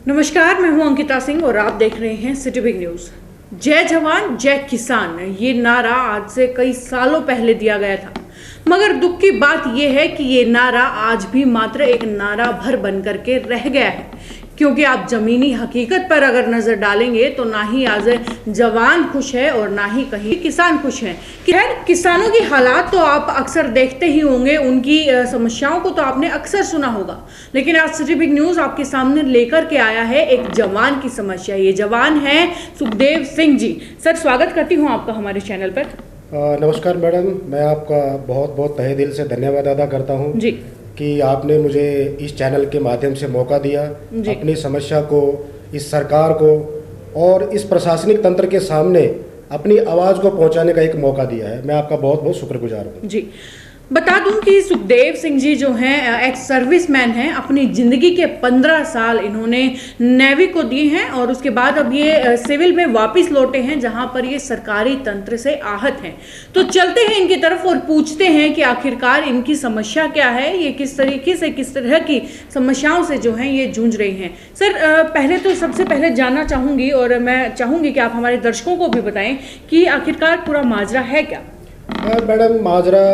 नमस्कार, मैं हूं अंकिता सिंह और आप देख रहे हैं सिटी बिग न्यूज। जय जवान जय किसान, ये नारा आज से कई सालों पहले दिया गया था, मगर दुख की बात यह है कि ये नारा आज भी मात्र एक नारा भर बन करके रह गया है। क्योंकि आप जमीनी हकीकत पर अगर नजर डालेंगे तो ना ही आज जवान खुश है और ना ही कहीं किसान खुश है। खैर, किसानों की हालात तो आप अक्सर देखते ही होंगे, उनकी समस्याओं को तो आपने अक्सर सुना होगा, लेकिन आज सिटी बिग न्यूज आपके सामने लेकर के आया है एक जवान की समस्या। ये जवान है सुखदेव सिंह जी। सर, स्वागत करती हूँ आपका हमारे चैनल पर। नमस्कार मैडम, मैं आपका बहुत बहुत तहे दिल से धन्यवाद अदा करता हूँ जी कि आपने मुझे इस चैनल के माध्यम से मौका दिया अपनी समस्या को इस सरकार को और इस प्रशासनिक तंत्र के सामने अपनी आवाज़ को पहुंचाने का एक मौका दिया है। मैं आपका बहुत बहुत शुक्रगुजार हूँ। जी, बता दूं कि सुखदेव सिंह जी जो हैं एक्स सर्विसमैन हैं। अपनी ज़िंदगी के 15 साल इन्होंने नेवी को दिए हैं और उसके बाद अब ये सिविल में वापस लौटे हैं, जहां पर ये सरकारी तंत्र से आहत हैं। तो चलते हैं इनकी तरफ और पूछते हैं कि आखिरकार इनकी समस्या क्या है, ये किस तरीके से किस तरह की समस्याओं से जो हैं ये जूझ रही हैं। सर, पहले तो सबसे पहले जानना चाहूँगी और मैं चाहूँगी कि आप हमारे दर्शकों को भी बताएं कि आखिरकार पूरा माजरा है क्या। मैडम, माजरा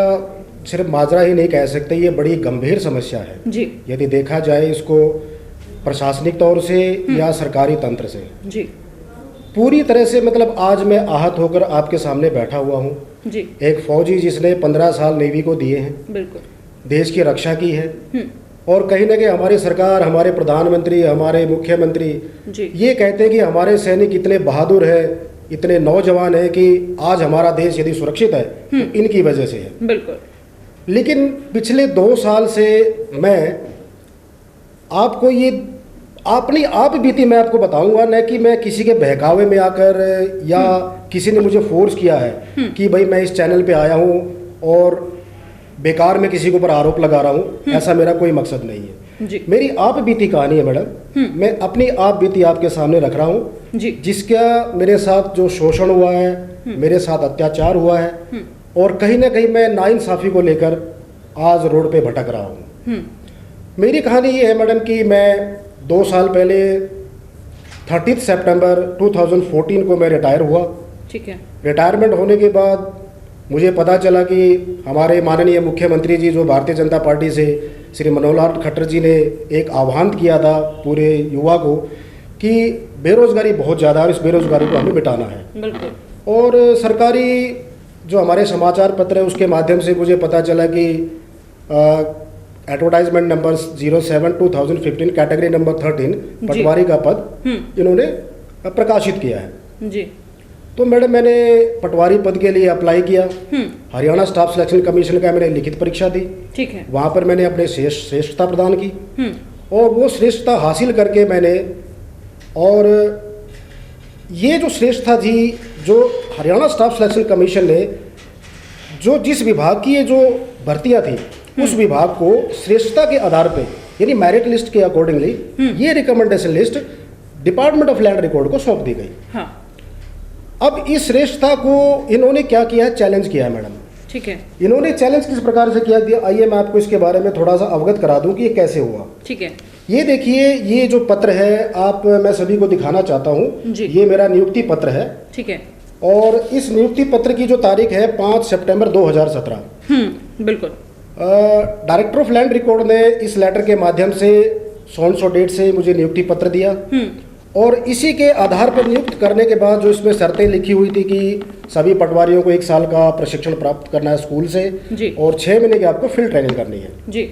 सिर्फ माजरा ही नहीं कह सकते, ये बड़ी गंभीर समस्या है जी। यदि देखा जाए इसको प्रशासनिक तौर से या सरकारी तंत्र से जी, पूरी तरह से मतलब आज मैं आहत होकर आपके सामने बैठा हुआ हूँ जी। एक फौजी जिसने 15 साल नेवी को दिए हैं, बिल्कुल देश की रक्षा की है, और कहीं ना कहीं हमारी सरकार, हमारे प्रधानमंत्री, हमारे मुख्यमंत्री ये कहते हैं कि हमारे सैनिक इतने बहादुर है, इतने नौजवान है कि आज हमारा देश यदि सुरक्षित है तो इनकी वजह से है। बिल्कुल। लेकिन पिछले 2 साल से मैं आपको ये अपनी आप बीती मैं आपको बताऊंगा, न कि मैं किसी के बहकावे में आकर या किसी ने मुझे फोर्स किया है कि भाई मैं इस चैनल पे आया हूँ और बेकार में किसी के ऊपर आरोप लगा रहा हूँ। ऐसा मेरा कोई मकसद नहीं है जी। मेरी आप बीती कहानी है मैडम, मैं अपनी आप बीती आपके सामने रख रहा हूँ, जिसका मेरे साथ जो शोषण हुआ है, मेरे साथ अत्याचार हुआ है, और कहीं ना कहीं मैं नाइंसाफ़ी को लेकर आज रोड पे भटक रहा हूँ। मेरी कहानी ये है मैडम कि मैं 2 साल पहले 30 सितंबर 2014 को मैं रिटायर हुआ। ठीक है। रिटायरमेंट होने के बाद मुझे पता चला कि हमारे माननीय मुख्यमंत्री जी जो भारतीय जनता पार्टी से श्री मनोहर लाल खट्टर जी ने एक आह्वान किया था पूरे युवा को कि बेरोजगारी बहुत ज़्यादा है और इस बेरोजगारी को हमें मिटाना है। बिल्कुल। और सरकारी जो हमारे समाचार पत्र है उसके माध्यम से मुझे पता चला कि एडवर्टाइजमेंट नंबर 07/2015 कैटेगरी नंबर 13 पटवारी का पद इन्होंने प्रकाशित किया है जी। तो मैडम, मैंने पटवारी पद के लिए अप्लाई किया। हरियाणा स्टाफ सिलेक्शन कमीशन का मैंने लिखित परीक्षा दी। ठीक है। वहाँ पर मैंने अपने श्रेष्ठता प्रदान की और वो श्रेष्ठता हासिल करके मैंने, और ये जो श्रेष्ठता थी, जो हरियाणा स्टाफ सिलेक्शन कमीशन ने जो जिस विभाग की ये जो भर्तियां थी उस विभाग को श्रेष्ठता के आधार पे यानी मेरिट लिस्ट के अकॉर्डिंगली ये recommendation list department of land record को सौंप दी गई। हाँ। अब इस श्रेष्ठता को इन्होंने क्या किया है, चैलेंज किया है मैडम। ठीक है। इन्होंने चैलेंज किस प्रकार से किया दिया, आइए मैं आपको इसके बारे में थोड़ा सा अवगत करा दूं कि ये कैसे हुआ। ठीक है। ये देखिए, ये जो पत्र है आप मैं सभी को दिखाना चाहता हूँ। ये मेरा नियुक्ति पत्र है। ठीक है। और इस नियुक्ति पत्र की जो तारीख है 5 सितंबर 2017। बिल्कुल। डायरेक्टर ऑफ लैंड रिकॉर्ड ने इस लेटर के माध्यम से 100 डेट से मुझे नियुक्ति पत्र दिया, और इसी के आधार पर नियुक्त करने के बाद जो इसमें शर्तें लिखी हुई थी कि सभी पटवारियों को 1 साल का प्रशिक्षण प्राप्त करना है स्कूल से और 6 महीने की आपको फील्ड ट्रेनिंग करनी है जी।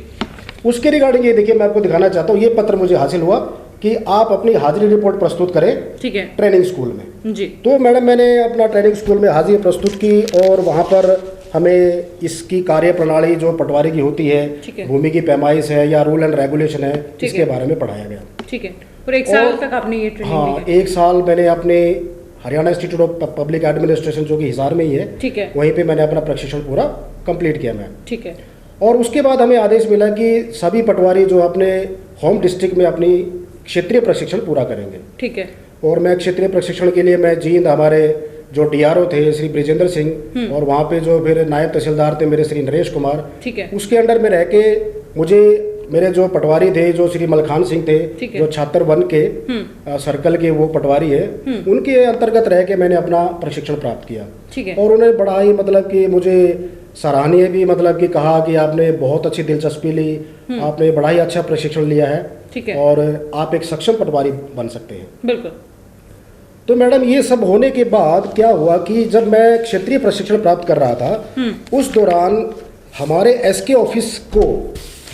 उसके रिगार्डिंग ये देखिए, मैं आपको दिखाना चाहता हूँ, ये पत्र मुझे हासिल हुआ कि आप अपनी हाजिरी रिपोर्ट प्रस्तुत करें। ठीक है। ट्रेनिंग स्कूल में जी। तो मैडम, मैंने अपना ट्रेनिंग स्कूल में हाजिरी प्रस्तुत की और वहाँ पर हमें इसकी कार्य प्रणाली जो पटवारी की होती है, भूमि की पैमाइश है या रूल एंड रेगुलेशन है, इसके बारे में पढ़ाया गया। ठीक है। और 1 साल तक आपने ये ट्रेनिंग ली? हाँ, 1 साल मैंने अपने Haryana institute of public administration जो कि हिसार में ही है, ठीक है, वहीं पे मैंने अपना प्रशिक्षण पूरा कंप्लीट किया मैं। ठीक है। और उसके बाद हमें आदेश मिला कि सभी पटवारी जो अपने होम डिस्ट्रिक्ट में अपनी क्षेत्रीय प्रशिक्षण पूरा करेंगे। ठीक है। और मैं क्षेत्रीय प्रशिक्षण के लिए मैं जींद, हमारे जो डीआरओ थे श्री ब्रिजेंद्र सिंह, और वहाँ पे जो फिर नायब तहसीलदार थे मेरे श्री नरेश कुमार, ठीक है, उसके अंडर में रह के मुझे मेरे जो पटवारी थे, जो श्री मलखान सिंह थे, जो छात्र वन के सर्कल के वो पटवारी है, उनके अंतर्गत रह के मैंने अपना प्रशिक्षण प्राप्त किया। ठीक है। और उन्हें बड़ा ही मतलब कि मुझे सराहनीय भी मतलब कि कहा कि आपने बहुत अच्छी दिलचस्पी ली, आपने बड़ा ही अच्छा प्रशिक्षण लिया है। ठीक है। और आप एक सक्षम पटवारी बन सकते हैं। बिल्कुल। तो मैडम ये सब होने के बाद क्या हुआ कि जब मैं क्षेत्रीय प्रशिक्षण प्राप्त कर रहा था, उस दौरान हमारे एसके ऑफिस को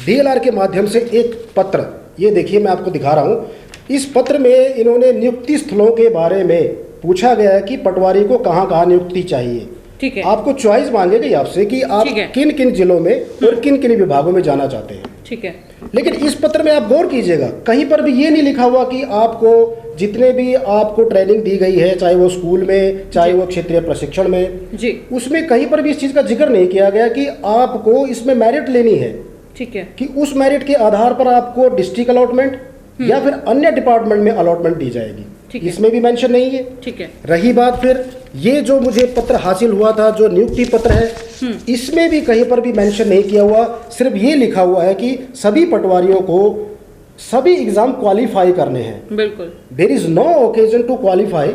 डीएलआर के माध्यम से एक पत्र, ये देखिए मैं आपको दिखा रहा हूँ, इस पत्र में इन्होंने नियुक्ति स्थलों के बारे में पूछा गया है कि पटवारी को कहाँ कहाँ नियुक्ति चाहिए। ठीक है। आपको चॉइस मांगे गई आपसे कि आप किन किन जिलों में और किन किन विभागों में जाना चाहते हैं। ठीक है। लेकिन इस पत्र में आप गौर कीजिएगा, कहीं पर भी ये नहीं लिखा हुआ कि आपको जितने भी आपको ट्रेनिंग दी गई है, चाहे वो स्कूल में, चाहे वो क्षेत्रीय प्रशिक्षण में जी, उसमें कहीं पर भी इस चीज़ का जिक्र नहीं किया गया कि आपको इसमें मेरिट लेनी है। ठीक है। कि उस मेरिट के आधार पर आपको डिस्ट्रिक्ट अलॉटमेंट या फिर अन्य डिपार्टमेंट में अलॉटमेंट दी जाएगी। इसमें भी मेंशन नहीं है। ठीक है। रही बात फिर ये जो मुझे पत्र हासिल हुआ था, जो नियुक्ति पत्र है, इसमें भी कहीं पर भी मेंशन नहीं किया हुआ, सिर्फ ये लिखा हुआ है कि सभी पटवारियों को सभी एग्जाम क्वालिफाई करने हैं। बिल्कुल। There is no occasion to qualify,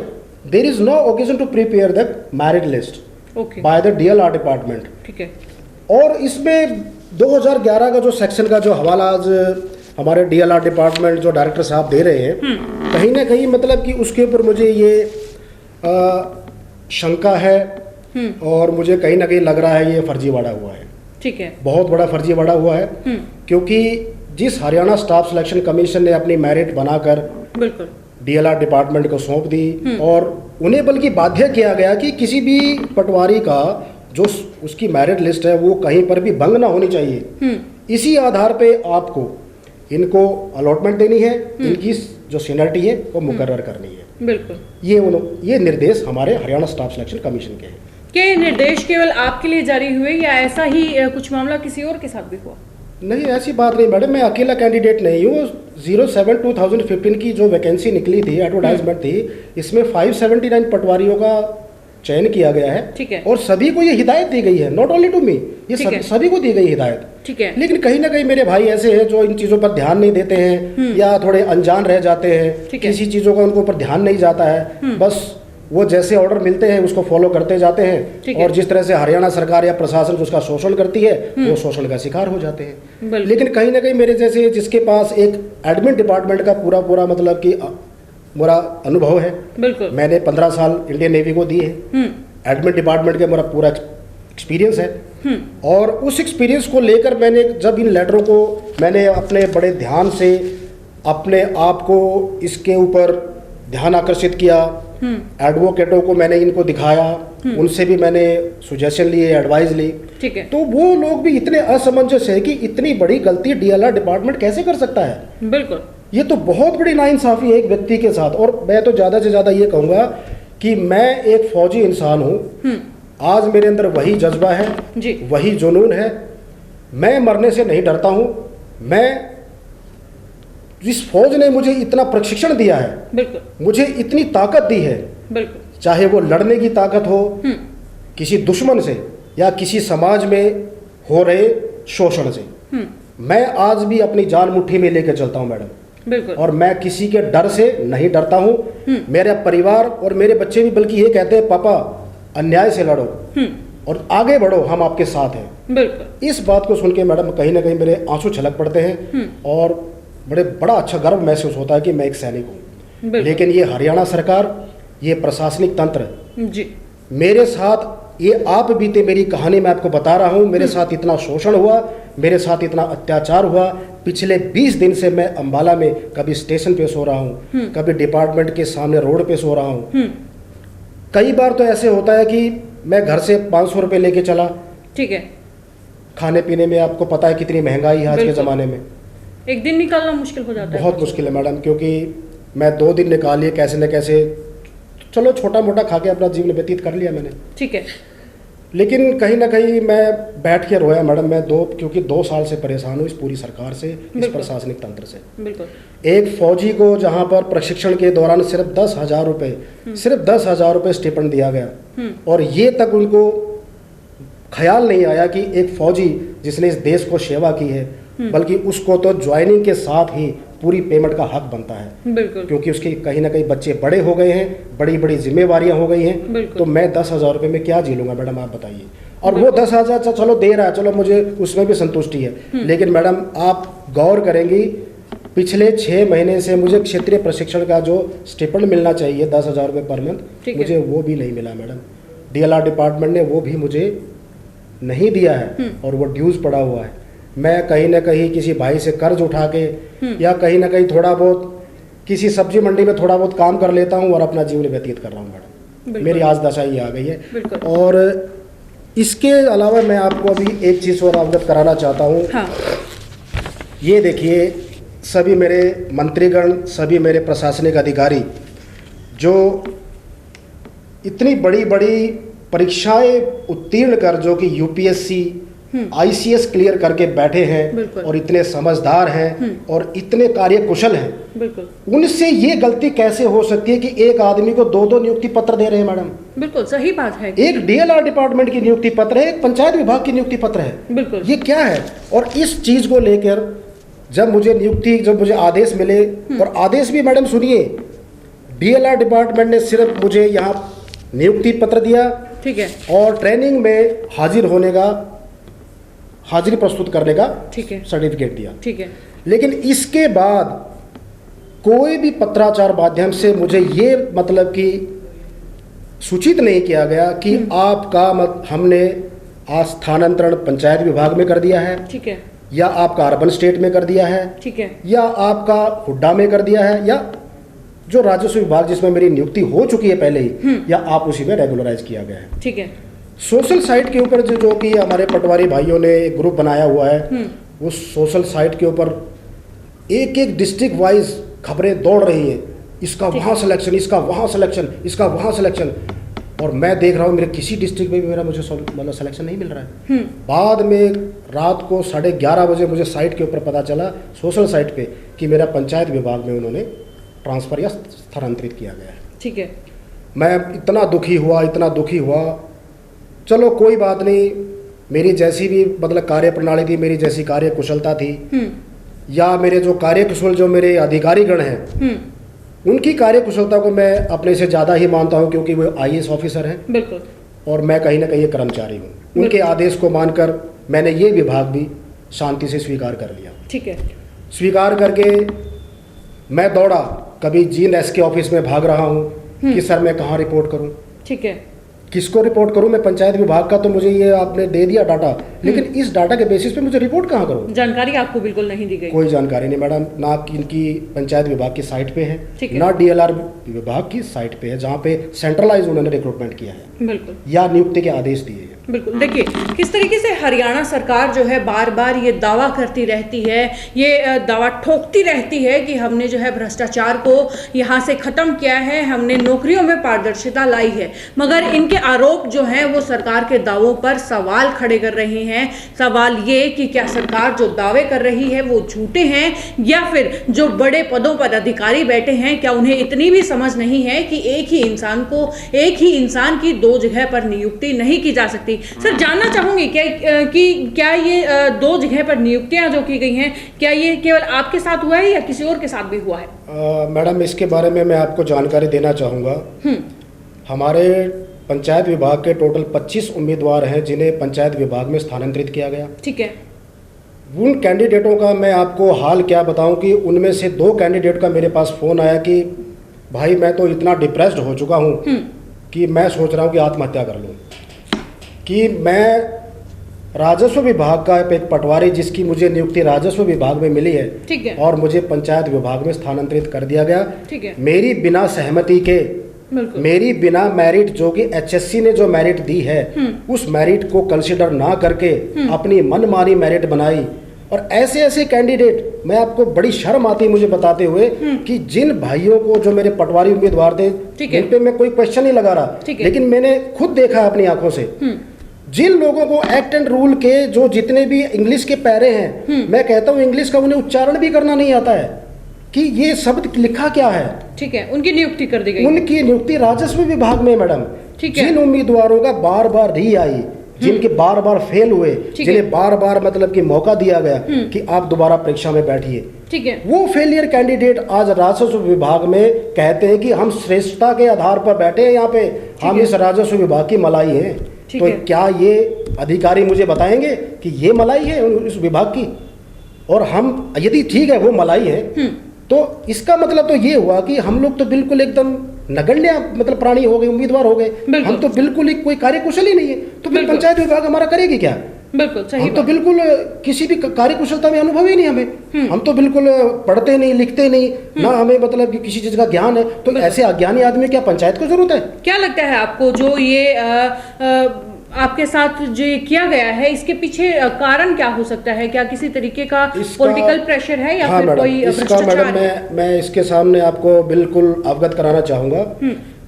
there is no occasion to prepare the merit list by the DLR department. ठीक है। और इसमें 2011 का जो सेक्शन का जो हवाला आज हमारे डीएलआर डिपार्टमेंट जो डायरेक्टर साहब दे रहे हैं, कहीं ना कहीं मतलब कि उसके ऊपर मुझे ये शंका है और मुझे कहीं ना कहीं लग रहा है ये फर्जीवाड़ा हुआ है। ठीक है। बहुत बड़ा फर्जीवाड़ा हुआ है, क्योंकि जिस हरियाणा स्टाफ सिलेक्शन कमीशन ने अपनी मेरिट बनाकर बिल्कुल डीएलआर डिपार्टमेंट को सौंप दी और उन्हें बल्कि बाध्य किया गया कि किसी भी पटवारी का जो उसकी मेरिट लिस्ट है वो कहीं पर भी भंग ना होनी चाहिए। इसी आधार पे आपको इनको अलॉटमेंट देनी है, इनकी जो सीनियरिटी है वो मुकर्रर करनी है। बिल्कुल। ये निर्देश हमारे हरियाणा स्टाफ सिलेक्शन कमीशन के हैं। क्या ये निर्देश केवल आपके लिए जारी हुए या ऐसा ही कुछ मामला किसी और के साथ भी हुआ? नहीं, ऐसी बात नहीं मैडम, मैं अकेला कैंडिडेट नहीं हूँ। 07/2015 की जो वैकेंसी निकली थी, एडवर्टाइजमेंट थी, इसमें 579 पटवारियों का चयन किया गया है। ठीक है। और सभी को ये हिदायत दी गई है, नॉट ओनली टू मी, ये सभी को दी गई हिदायत। ठीक है। लेकिन कहीं ना कहीं मेरे भाई ऐसे हैं जो इन चीज़ों पर ध्यान नहीं देते हैं या थोड़े अनजान रह जाते हैं, किसी चीज़ों का उनको ऊपर ध्यान नहीं जाता है, बस वो जैसे ऑर्डर मिलते हैं उसको फॉलो करते जाते हैं और जिस तरह से हरियाणा सरकार या प्रशासन उसका शोषण करती है वो शोषण का शिकार हो जाते हैं। लेकिन कहीं ना कहीं मेरे जैसे जिसके पास एक एडमिन डिपार्टमेंट का पूरा मतलब कि मेरा अनुभव है, बिल्कुल, मैंने 15 साल इंडियन नेवी को दिए हैं, एडमिन डिपार्टमेंट का मेरा पूरा एक्सपीरियंस है और उस एक्सपीरियंस को लेकर मैंने जब इन लेटरों को मैंने अपने बड़े ध्यान से अपने आप को इसके ऊपर ध्यान आकर्षित किया, एडवोकेटों को मैंने इनको दिखाया, उनसे भी मैंने सुजेशन लिए, एडवाइस ली। ठीक है। तो वो लोग भी इतने असमंजस है कि इतनी बड़ी गलती डीएलआर डिपार्टमेंट कैसे कर सकता है। बिल्कुल, ये तो बहुत बड़ी नाइंसाफी है एक व्यक्ति के साथ। और मैं तो ज़्यादा से ज़्यादा ये कहूँगा कि मैं एक फौजी इंसान हूँ, आज मेरे अंदर वही जज्बा है जी, वही जुनून है, मैं मरने से नहीं डरता हूँ। मैं जिस फौज ने मुझे इतना प्रशिक्षण दिया है, बिल्कुल, मुझे इतनी ताकत दी है, बिल्कुल, चाहे वो लड़ने की ताकत हो किसी दुश्मन से या किसी समाज में हो रहे शोषण से, मैं आज भी अपनी जान मुट्ठी में लेकर चलता हूँ मैडम। बिल्कुल। और मैं किसी के डर से नहीं डरता हूँ। मेरा परिवार और मेरे बच्चे भी बल्कि ये कहते हैं, पापा अन्याय से लड़ो और आगे बढ़ो, हम आपके साथ हैं। बिल्कुल। इस बात को सुन के मैडम कहीं ना कहीं मेरे आंसू छलक पड़ते हैं और बड़ा अच्छा गर्व महसूस होता है कि मैं एक सैनिक हूँ। लेकिन ये हरियाणा सरकार, ये प्रशासनिक तंत्र जी, मेरे साथ ये आप बीते मेरी कहानी मैं आपको बता रहा हूँ, मेरे साथ इतना शोषण हुआ, मेरे साथ इतना अत्याचार हुआ। पिछले 20 दिन से मैं अंबाला में कभी स्टेशन पे सो रहा हूँ, कभी डिपार्टमेंट के सामने रोड पे सो रहा हूँ। कई बार तो ऐसे होता है कि मैं घर से 500 रुपये लेके चला, ठीक है, खाने पीने में आपको पता है कितनी महंगाई है आज के ज़माने में, एक दिन निकालना मुश्किल हो जाता है। बहुत मुश्किल है मैडम, क्योंकि मैं 2 दिन निकालिए कैसे न कैसे, चलो छोटा मोटा खा के अपना जीवन व्यतीत कर लिया मैंने, ठीक है। लेकिन कहीं ना कहीं मैं बैठ के रोया मैडम, मैं क्योंकि 2 साल से परेशान हूँ इस पूरी सरकार से, इस प्रशासनिक तंत्र से। बिल्कुल। एक फौजी को जहाँ पर प्रशिक्षण के दौरान सिर्फ 10,000 रुपये, सिर्फ 10,000 रुपये स्टिपेंड दिया गया और ये तक उनको ख्याल नहीं आया कि एक फौजी जिसने इस देश को सेवा की है, बल्कि उसको तो ज्वाइनिंग के साथ ही पूरी पेमेंट का हक बनता है। बिल्कुल। क्योंकि उसके कहीं ना कहीं बच्चे बड़े हो गए हैं, बड़ी बड़ी जिम्मेवारियां हो गई हैं, तो मैं 10,000 रुपये में क्या जी लूँगा मैडम, आप बताइए। और वो 10,000 चलो दे रहा है, चलो मुझे उसमें भी संतुष्टि है, लेकिन मैडम आप गौर करेंगी पिछले 6 महीने से मुझे क्षेत्रीय प्रशिक्षण का जो स्टिपेंड मिलना चाहिए 10,000 रुपये पर मंथ, मुझे वो भी नहीं मिला मैडम। DLR डिपार्टमेंट ने वो भी मुझे नहीं दिया है और वो ड्यूज पड़ा हुआ है। मैं कहीं ना कहीं किसी भाई से कर्ज उठा के या कहीं ना कहीं थोड़ा बहुत किसी सब्जी मंडी में थोड़ा बहुत काम कर लेता हूँ और अपना जीवन व्यतीत कर रहा हूँ मैडम। मेरी आज दशा ये आ गई है। और इसके अलावा मैं आपको अभी एक चीज़ और अवगत कराना चाहता हूँ। हाँ। ये देखिए, सभी मेरे मंत्रीगण, सभी मेरे प्रशासनिक अधिकारी जो इतनी बड़ी बड़ी परीक्षाएं उत्तीर्ण कर, जो कि UPSC ICS क्लियर करके बैठे हैं और इतने समझदार हैं और इतने कार्यकुशल हैं, बिल्कुल, उनसे ये गलती कैसे हो सकती है कि एक आदमी को 2-2 नियुक्ति पत्र दे रहे हैं मैडम? बिल्कुल सही बात है। एक DLR डिपार्टमेंट की नियुक्ति पत्र है, एक पंचायत विभाग की नियुक्ति पत्र है, बिल्कुल, ये क्या है? और इस चीज को लेकर जब मुझे आदेश मिले, और आदेश भी मैडम सुनिए, DLR डिपार्टमेंट ने सिर्फ मुझे यहाँ नियुक्ति पत्र दिया, ठीक है, और ट्रेनिंग में हाजिरी प्रस्तुत करने का, ठीक है, सर्टिफिकेट दिया, ठीक है, लेकिन इसके बाद कोई भी पत्राचार माध्यम से मुझे ये मतलब कि सूचित नहीं किया गया कि आपका हमने स्थानांतरण पंचायत विभाग में कर दिया है, ठीक है, या आपका अर्बन स्टेट में कर दिया है, ठीक है, या आपका हुड्डा में कर दिया है, या जो राजस्व विभाग जिसमें मेरी नियुक्ति हो चुकी है पहले ही, या आप उसी में रेगुलराइज किया गया है, ठीक है। सोशल साइट के ऊपर जो कि हमारे पटवारी भाइयों ने एक ग्रुप बनाया हुआ है, उस सोशल साइट के ऊपर एक डिस्ट्रिक्ट वाइज खबरें दौड़ रही हैं, इसका वहाँ सिलेक्शन, इसका वहाँ सिलेक्शन, इसका वहाँ सिलेक्शन, और मैं देख रहा हूँ मेरे किसी डिस्ट्रिक्ट में भी मुझे मतलब सिलेक्शन नहीं मिल रहा है। बाद में रात को 11:30 बजे मुझे साइट के ऊपर पता चला, सोशल साइट पे, कि मेरा पंचायत विभाग में उन्होंने ट्रांसफर या स्थानांतरित किया गया है, ठीक है। मैं इतना दुखी हुआ। चलो कोई बात नहीं, मेरी जैसी भी मतलब कार्य प्रणाली थी, मेरी जैसी कार्य कुशलता थी, या मेरे जो कार्यकुशल जो मेरे अधिकारीगण हैं, उनकी कार्य कुशलता को मैं अपने से ज़्यादा ही मानता हूं, क्योंकि वो IAS ऑफिसर हैं, बिल्कुल, और मैं कहीं ना कहीं एक कर्मचारी हूं। उनके आदेश को मानकर मैंने ये विभाग भी शांति से स्वीकार कर लिया, ठीक है। स्वीकार करके मैं दौड़ा, कभी GNS के ऑफिस में भाग रहा हूँ कि सर मैं कहाँ रिपोर्ट करूँ, ठीक है, किसको रिपोर्ट करूं? मैं पंचायत विभाग का तो मुझे ये आपने दे दिया डाटा, लेकिन इस डाटा के बेसिस पे मुझे रिपोर्ट कहाँ करूं? जानकारी आपको बिल्कुल नहीं दी गई? कोई जानकारी नहीं मैडम, ना इनकी पंचायत विभाग की साइट पे है, ना DLR विभाग की साइट पे है, जहाँ पे सेंट्रलाइज उन्होंने रिक्रूटमेंट किया है, बिल्कुल, या नियुक्ति के आदेश दिए हैं। बिल्कुल, देखिए किस तरीके से हरियाणा सरकार जो है बार बार ये दावा करती रहती है, ये दावा ठोकती रहती है कि हमने जो है भ्रष्टाचार को यहाँ से ख़त्म किया है, हमने नौकरियों में पारदर्शिता लाई है, मगर इनके आरोप जो हैं वो सरकार के दावों पर सवाल खड़े कर रहे हैं। सवाल ये कि क्या सरकार जो दावे कर रही है वो झूठे हैं, या फिर जो बड़े पदों पर अधिकारी बैठे हैं, क्या उन्हें इतनी भी समझ नहीं है कि एक ही इंसान की 2 जगह पर नियुक्ति नहीं की जा सकती। सर जानना चाहूंगी क्या ये 2 जगह पर नियुक्तियां जो की गई हैं, क्या ये केवल आपके साथ हुआ है या किसी और के साथ भी हुआ है? मैडम इसके बारे में मैं आपको जानकारी देना चाहूँगा। हमारे पंचायत विभाग के टोटल 25 उम्मीदवार हैं जिन्हें पंचायत विभाग में स्थानांतरित किया गया, ठीक है। उन कैंडिडेटों का मैं आपको हाल क्या बताऊं कि उनमें से 2 कैंडिडेट का मेरे पास फ़ोन आया कि भाई मैं तो इतना डिप्रेस्ड हो चुका हूं कि मैं सोच रहा हूं कि आत्महत्या कर लूं, कि मैं राजस्व विभाग का एक पटवारी जिसकी मुझे नियुक्ति राजस्व विभाग में मिली है, ठीक है, और मुझे पंचायत विभाग में स्थानांतरित कर दिया गया, ठीक है, मेरी बिना सहमति के, मेरी बिना मेरिट जो कि HSC ने जो मेरिट दी है उस मेरिट को कंसिडर ना करके अपनी मनमानी मेरिट बनाई। और ऐसे कैंडिडेट, मैं आपको बड़ी शर्म आती मुझे बताते हुए कि जिन भाइयों को जो मेरे पटवारी उम्मीदवार थे जिन पे मैं कोई क्वेश्चन नहीं लगा रहा, लेकिन मैंने खुद देखा अपनी आंखों से, जिन लोगों को एक्ट एंड रूल के जो जितने भी इंग्लिश के पैरे हैं, मैं कहता हूँ इंग्लिश का उन्हें उच्चारण भी करना नहीं आता है कि ये शब्द लिखा क्या है, ठीक है, उनकी नियुक्ति कर दी गई। उनकी नियुक्ति राजस्व विभाग में मैडम, ठीक है। जिन उम्मीदवारों का बार बार री आई जिनके बार बार फेल हुए, जिन्हें बार बार मतलब कि मौका दिया गया कि आप दोबारा परीक्षा में बैठिए, ठीक है, वो फेलियर कैंडिडेट आज राजस्व विभाग में कहते हैं कि हम श्रेष्ठता के आधार पर बैठे हैं यहाँ पे, हम इस राजस्व विभाग की मलाई हैं। तो क्या ये अधिकारी मुझे बताएंगे कि ये मलाई है उस विभाग की? और हम यदि ठीक है वो मलाई है तो इसका मतलब तो ये हुआ कि हम लोग तो बिल्कुल एकदम नगण्य मतलब प्राणी हो गए, उम्मीदवार हो गए, हम तो बिल्कुल ही कोई कार्यकुशल ही नहीं है। तो फिर पंचायत विभाग हमारा करेगी क्या? बिल्कुल सही। हम तो बिल्कुल किसी भी कार्यकुशलता में अनुभव ही नहीं हमें, हम तो बिल्कुल पढ़ते नहीं, लिखते नहीं, ना हमें मतलब कि किसी चीज का ज्ञान है। तो ऐसे अज्ञानी आदमी क्या पंचायत को जरूरत है? क्या लगता है आपको जो ये आपके साथ जो किया गया है, इसके पीछे कारण क्या हो सकता है? क्या किसी तरीके का पॉलिटिकल प्रेशर है या फिर कोई भ्रष्टाचार? मैं इसके सामने आपको बिल्कुल अवगत कराना चाहूंगा।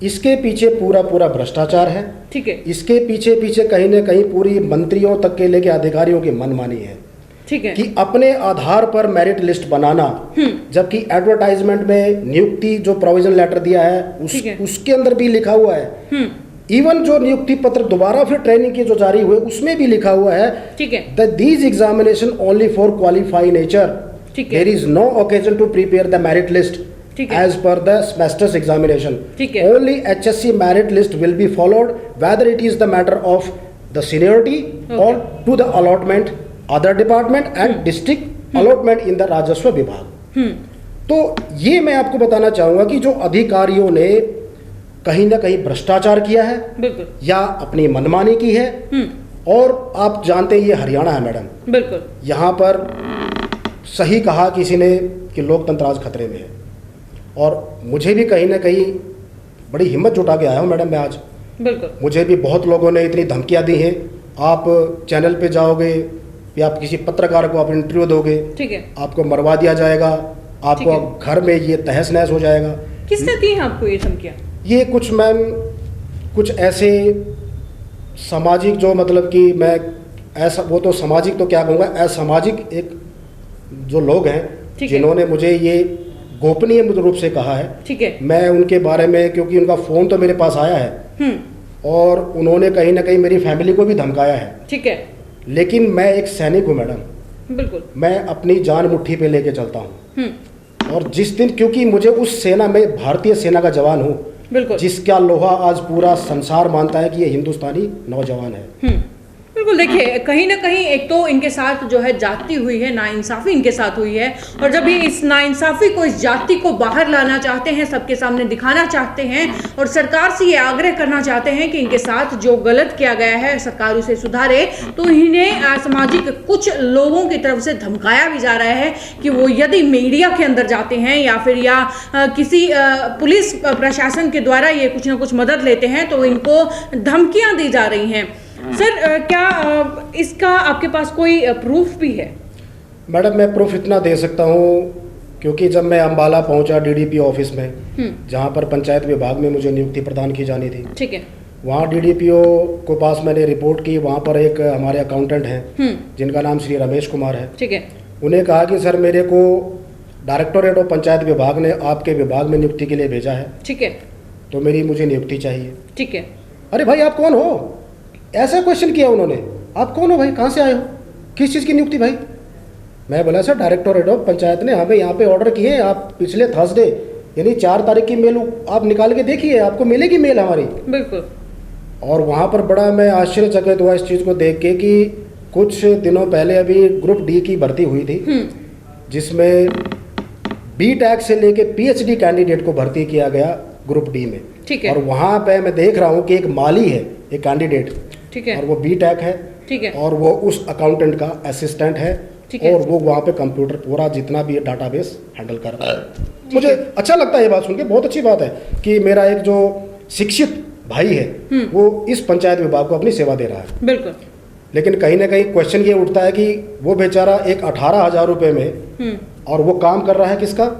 इसके पीछे पूरा भ्रष्टाचार है, ठीक है। इसके पीछे कहीं न कहीं पूरी मंत्रियों तक के लेके अधिकारियों की मनमानी है, ठीक है, कि अपने आधार पर मेरिट लिस्ट बनाना, जबकि एडवर्टाइजमेंट में नियुक्ति जो प्रोविजन लेटर दिया है उसके अंदर भी लिखा हुआ है, इवन जो नियुक्ति पत्र दोबारा फिर ट्रेनिंग के जो जारी हुए उसमें भी लिखा हुआ है, ठीक है, that these examination only for qualify nature, there is no occasion to prepare the merit list as per the semester's examination. Only HSC merit list will be followed, whether it is the matter of the seniority or to the allotment, other department and district allotment in the राजस्व विभाग। तो ये मैं आपको बताना चाहूंगा कि जो अधिकारियों ने कहीं ना कहीं भ्रष्टाचार किया है या अपनी मनमानी की है, और आप जानते हैं ये हरियाणा है मैडम, बिल्कुल, यहाँ पर सही कहा किसी ने कि लोकतंत्र आज खतरे में है। और मुझे भी कहीं ना कहीं बड़ी हिम्मत जुटा के आया हूँ मैडम मैं आज, बिल्कुल, मुझे भी बहुत लोगों ने इतनी धमकियाँ दी हैं, आप चैनल पे जाओगे या आप किसी पत्रकार को आप इंटरव्यू दोगे, ठीक है, आपको मरवा दिया जाएगा, आपको घर में ये तहस नहस हो जाएगा। किसने दी हैं आपको ये धमकियाँ? ये कुछ मैम कुछ ऐसे सामाजिक जो मतलब कि मैं ऐसा, वो तो सामाजिक तो क्या कहूँगा, असामाजिक एक जो लोग हैं जिन्होंने मुझे ये गोपनीय रूप से कहा है, ठीक है, मैं उनके बारे में, क्योंकि उनका फोन तो मेरे पास आया है और उन्होंने कहीं ना कहीं मेरी फैमिली को भी धमकाया है, ठीक है, लेकिन मैं एक सैनिक हूँ मैडम, बिल्कुल, मैं अपनी जान मुट्ठी पे लेके चलता हूँ, और जिस दिन, क्योंकि मुझे उस सेना में, भारतीय सेना का जवान हूँ, बिल्कुल, जिसका लोहा आज पूरा संसार मानता है कि ये हिंदुस्तानी नौजवान है। बिल्कुल, देखिए कहीं ना कहीं एक तो इनके साथ जो है जाति हुई है, नाइंसाफ़ी इनके साथ हुई है, और जब ये इस नाइंसाफ़ी को, इस जाति को बाहर लाना चाहते हैं, सबके सामने दिखाना चाहते हैं और सरकार से ये आग्रह करना चाहते हैं कि इनके साथ जो गलत किया गया है सरकार उसे सुधारे, तो इन्हें सामाजिक कुछ लोगों की तरफ से धमकाया भी जा रहा है कि वो यदि मीडिया के अंदर जाते हैं या फिर किसी पुलिस प्रशासन के द्वारा ये कुछ ना कुछ मदद लेते हैं तो इनको धमकियाँ दी जा रही हैं। सर, क्या इसका आपके पास कोई प्रूफ भी है? मैडम, मैं प्रूफ इतना दे सकता हूँ, क्योंकि जब मैं अम्बाला पहुँचा डीडीपीओ ऑफिस में, जहाँ पर पंचायत विभाग में मुझे नियुक्ति प्रदान की जानी थी, ठीक है, वहाँ डीडीपीओ को पास मैंने रिपोर्ट की। वहाँ पर एक हमारे अकाउंटेंट हैं जिनका नाम श्री रमेश कुमार है, ठीक है, उन्हें कहा कि सर मेरे को डायरेक्टोरेट ऑफ पंचायत विभाग ने आपके विभाग में नियुक्ति के लिए भेजा है, ठीक है, तो मुझे नियुक्ति चाहिए, ठीक है। अरे भाई आप कौन हो? ऐसा क्वेश्चन किया उन्होंने, आप कौन हो भाई, कहाँ से आए हो, किस चीज़ की नियुक्ति भाई? मैं बोला सर डायरेक्टोरेट ऑफ पंचायत ने हमें यहाँ पे ऑर्डर किए हैं, आप पिछले थर्सडे यानी 4 तारीख की मेल आप निकाल के देखिए, आपको मिलेगी मेल हमारी, बिल्कुल। और वहाँ पर बड़ा मैं आश्चर्यचकित हुआ इस चीज़ को देख के कि कुछ दिनों पहले अभी ग्रुप डी की भर्ती हुई थी, जिसमें BTech से लेके PhD कैंडिडेट को भर्ती किया गया ग्रुप डी में, ठीक है, और वहाँ पे मैं देख रहा हूँ कि एक माली है, एक कैंडिडेट, ठीक है, और वो BTech है, ठीक है, और वो उस अकाउंटेंट का असिस्टेंट है, और वो वहाँ पे कंप्यूटर पूरा जितना भी डाटाबेस हैंडल कर रहा है। मुझे अच्छा लगता है ये बात सुन के, बहुत अच्छी बात है कि मेरा एक जो शिक्षित भाई है वो इस पंचायत विभाग को अपनी सेवा दे रहा है, बिल्कुल। लेकिन कहीं ना कहीं क्वेश्चन ये उठता है कि वो बेचारा एक 18,000 रुपये में, और वो काम कर रहा है किसका,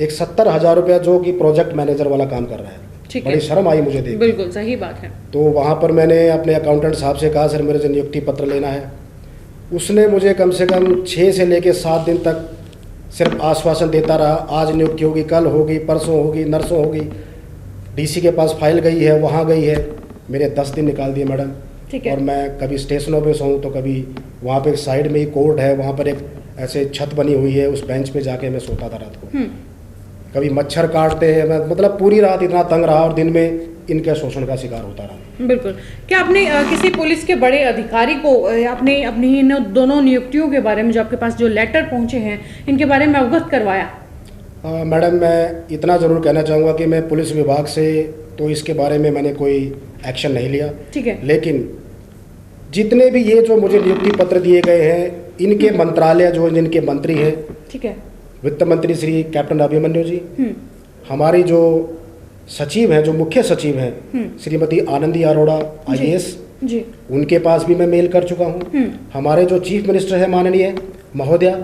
एक 70,000 रुपया जो कि प्रोजेक्ट मैनेजर वाला काम कर रहा है। बड़ी शर्म आई मुझे देख, बिल्कुल सही बात है। तो वहाँ पर मैंने अपने अकाउंटेंट साहब से कहा सर मेरे से नियुक्ति पत्र लेना है। उसने मुझे कम से कम 6 से लेके 7 दिन तक सिर्फ आश्वासन देता रहा, आज नियुक्ति होगी, कल होगी, परसों होगी, नरसों होगी, DC के पास फाइल गई है, वहाँ गई है। मेरे 10 दिन निकाल दिए मैडम, ठीक है। और मैं कभी स्टेशनों पे सोऊं तो कभी वहाँ पे साइड में ही कोर्ट है, वहाँ पर एक ऐसे छत बनी हुई है, उस बेंच पे जाके मैं सोता था रात को। कभी मच्छर काटते हैं, मैं मतलब पूरी रात इतना तंग रहा और दिन में इनके शोषण का शिकार होता रहा। बिल्कुल। क्या आपने किसी पुलिस के बड़े अधिकारी को आपने अपनी इन दोनों नियुक्तियों के बारे में, जो आपके पास जो लेटर पहुंचे हैं, इनके बारे में अवगत करवाया? मैडम, मैं इतना ज़रूर कहना चाहूँगा कि मैं पुलिस विभाग से तो इसके बारे में मैंने कोई एक्शन नहीं लिया। ठीक है। लेकिन जितने भी ये जो मुझे नियुक्ति पत्र दिए गए हैं, इनके मंत्रालय जो जिनके मंत्री हैं, ठीक है, वित्त मंत्री श्री कैप्टन अभिमन्यु जी, हमारी जो सचिव हैं, जो मुख्य सचिव हैं श्रीमती आनंदी अरोड़ा IAS जी, उनके पास भी मैं मेल कर चुका हूँ। हमारे जो चीफ मिनिस्टर है माननीय महोदया,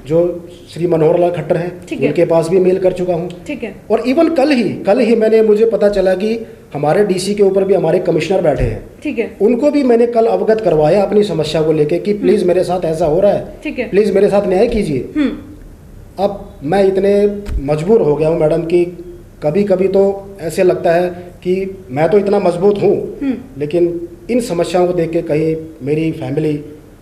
जो श्री मनोहर लाल खट्टर हैं, उनके पास भी मेल कर चुका हूँ। ठीक है। और इवन कल ही मैंने मुझे पता चला कि हमारे DC के ऊपर भी हमारे कमिश्नर बैठे हैं। ठीक है। उनको भी मैंने कल अवगत करवाया अपनी समस्या को लेके कि प्लीज मेरे साथ ऐसा हो रहा है, ठीक है, प्लीज मेरे साथ न्याय कीजिए। अब मैं इतने मजबूर हो गया हूँ मैडम कि कभी कभी तो ऐसे लगता है कि मैं तो इतना मजबूत हूँ, लेकिन इन समस्याओं को देख के कहीं मेरी फैमिली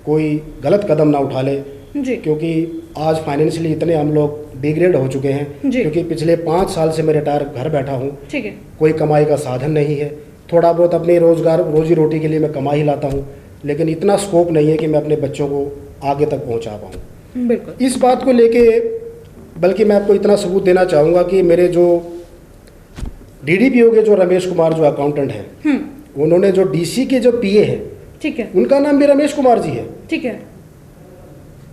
कोई गलत कदम ना उठा ले जी। क्योंकि आज फाइनेंशियली इतने हम लोग डिग्रेड हो चुके हैं जी। क्योंकि पिछले 5 साल से मैं रिटायर घर बैठा हूँ। ठीक है। कोई कमाई का साधन नहीं है, थोड़ा बहुत अपने रोजी रोटी के लिए मैं कमा ही लाता हूँ, लेकिन इतना स्कोप नहीं है कि मैं अपने बच्चों को आगे तक पहुँचा पाऊँ। बिल्कुल। इस बात को लेके बल्कि मैं आपको इतना सबूत देना चाहूँगा कि मेरे जो DDPO के जो रमेश कुमार जो अकाउंटेंट हैं, उन्होंने जो DC के जो PA हैं, ठीक है, उनका नाम भी रमेश कुमार जी है। ठीक है।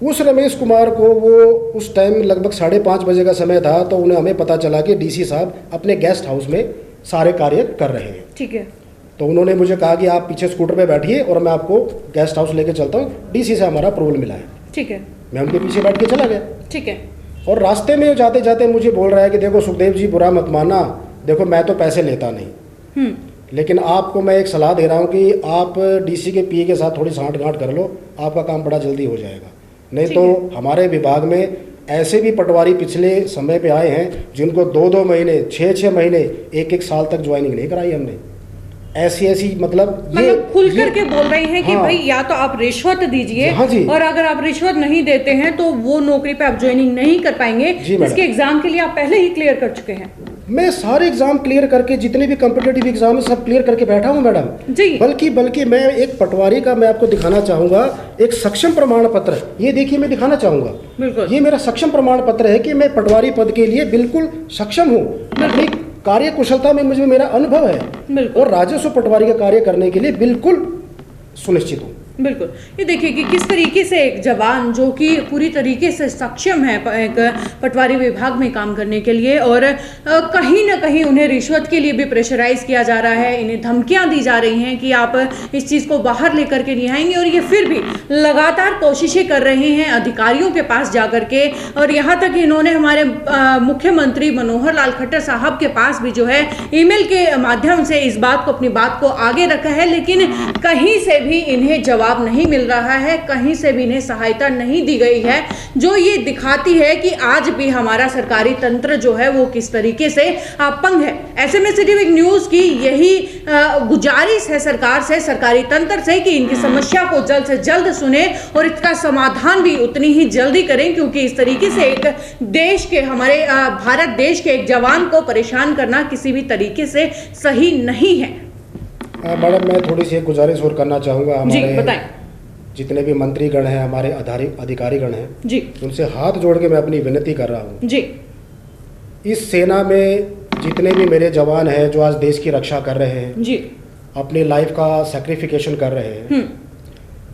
उस रमेश कुमार को वो उस टाइम लगभग 5:30 बजे का समय था, तो उन्हें हमें पता चला कि DC साहब अपने गेस्ट हाउस में सारे कार्य कर रहे हैं। ठीक है। तो उन्होंने मुझे कहा कि आप पीछे स्कूटर पे बैठिए और मैं आपको गेस्ट हाउस लेके चलता हूँ, DC से हमारा अप्रूवल मिला है। ठीक है। मैं उनके पीछे बैठ के चला गया। ठीक है। और रास्ते में जाते जाते मुझे बोल रहा है कि देखो सुखदेव जी, बुरा मत मानना, देखो मैं तो पैसे लेता नहीं, लेकिन आपको मैं एक सलाह दे रहा हूँ कि आप DC के PA के साथ थोड़ी सांठ-गांठ कर लो, आपका काम बड़ा जल्दी हो जाएगा। नहीं तो हमारे विभाग में ऐसे भी पटवारी पिछले समय पे आए हैं जिनको 2-2 महीने, 6-6 महीने, 1-1 साल तक ज्वाइनिंग नहीं कराई हमने। ऐसी मतलब ये खुल करके बोल रहे हैं कि भाई या तो आप रिश्वत दीजिए, हाँ जी, और अगर आप रिश्वत नहीं देते हैं तो वो नौकरी पे आप ज्वाइनिंग नहीं कर पाएंगे। इसके एग्जाम के लिए आप पहले ही क्लियर कर चुके हैं। मैं सारे एग्जाम क्लियर करके, जितने भी कॉम्पिटिटिव एग्जाम है सब क्लियर करके बैठा हूँ मैडम जी। बल्कि मैं एक पटवारी का मैं आपको दिखाना चाहूँगा एक सक्षम प्रमाण पत्र। ये देखिए, मैं दिखाना चाहूँगा, ये मेरा सक्षम प्रमाण पत्र है कि मैं पटवारी पद के लिए बिल्कुल सक्षम हूँ। अपनी कार्य कुशलता में मुझे मेरा अनुभव है और राजस्व पटवारी का कार्य करने के लिए बिल्कुल सुनिश्चित हूँ। बिल्कुल। ये देखिए कि किस तरीके से एक जवान जो कि पूरी तरीके से सक्षम है एक पटवारी विभाग में काम करने के लिए, और कहीं ना कहीं उन्हें रिश्वत के लिए भी प्रेशराइज किया जा रहा है, इन्हें धमकियां दी जा रही हैं कि आप इस चीज़ को बाहर लेकर के नहीं आएंगे, और ये फिर भी लगातार कोशिशें कर रहे हैं अधिकारियों के पास जाकर के। और यहाँ तक इन्होंने हमारे मुख्यमंत्री मनोहर लाल खट्टर साहब के पास भी जो है ईमेल के माध्यम से इस बात को, अपनी बात को आगे रखा है, लेकिन कहीं से भी इन्हें जवाब नहीं मिल रहा है, कहीं से भी इन्हें सहायता नहीं दी गई है, जो ये दिखाती है कि आज भी हमारा सरकारी तंत्र जो है वो किस तरीके से अपंग है। ऐसे में सिटी वीक न्यूज की यही गुजारिश है सरकार से, सरकारी तंत्र से, कि इनकी समस्या को जल्द से जल्द सुने और इसका समाधान भी उतनी ही जल्दी करें, क्योंकि इस तरीके से एक देश के, हमारे भारत देश के एक जवान को परेशान करना किसी भी तरीके से सही नहीं है। मैडम, मैं थोड़ी सी एक गुजारिश और करना चाहूँगा। हमारे बताएं। जितने भी मंत्रीगण हैं, हमारे अधिकारीगण हैं जी, उनसे हाथ जोड़ के मैं अपनी विनती कर रहा हूँ जी। इस सेना में जितने भी मेरे जवान हैं जो आज देश की रक्षा कर रहे हैं जी, अपनी लाइफ का सैक्रिफिकेशन कर रहे हैं,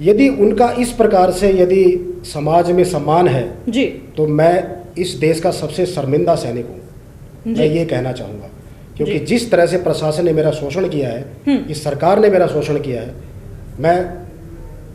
यदि उनका इस प्रकार से यदि समाज में सम्मान है जी, तो मैं इस देश का सबसे शर्मिंदा सैनिक हूँ। मैं ये कहना चाहूँगा, क्योंकि जिस तरह से प्रशासन ने मेरा शोषण किया है, इस सरकार ने मेरा शोषण किया है, मैं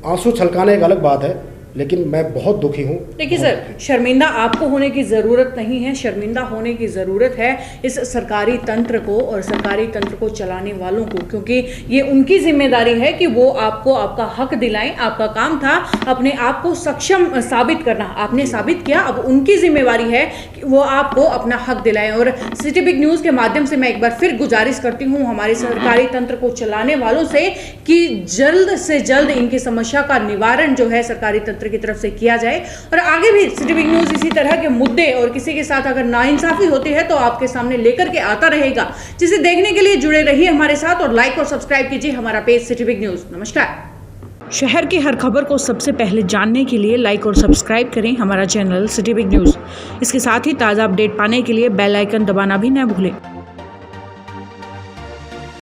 आंसू छलकाने एक अलग बात है, लेकिन मैं बहुत दुखी हूँ। देखिए सर, शर्मिंदा आपको होने की ज़रूरत नहीं है, शर्मिंदा होने की ज़रूरत है इस सरकारी तंत्र को और सरकारी तंत्र को चलाने वालों को, क्योंकि ये उनकी जिम्मेदारी है कि वो आपको आपका हक दिलाएं। आपका काम था अपने आप को सक्षम साबित करना, आपने साबित किया, अब उनकी जिम्मेवारी है कि वो आपको अपना हक दिलाएं। और सिटी बिग न्यूज़ के माध्यम से मैं एक बार फिर गुजारिश करती हूँ हमारे सरकारी तंत्र को चलाने वालों से कि जल्द से जल्द इनकी समस्या का निवारण जो है सरकारी तंत्र की तरफ से किया जाए। और आगे भी सिटी बिग न्यूज़ इसी तरह के मुद्दे और किसी के साथ अगर नाइंसाफी होती है तो आपके सामने लेकर के आता रहेगा, जिसे देखने के लिए जुड़े रहिए हमारे साथ और लाइक और सब्सक्राइब कीजिए हमारा पेज सिटी बिग न्यूज़। नमस्कार। शहर की हर खबर को सबसे पहले जानने के लिए लाइक और सब्सक्राइब करें हमारा चैनल सिटी बिग न्यूज़। इसके साथ ही ताज़ा अपडेट पाने के लिए बेल आइकन दबाना भी न भूलें।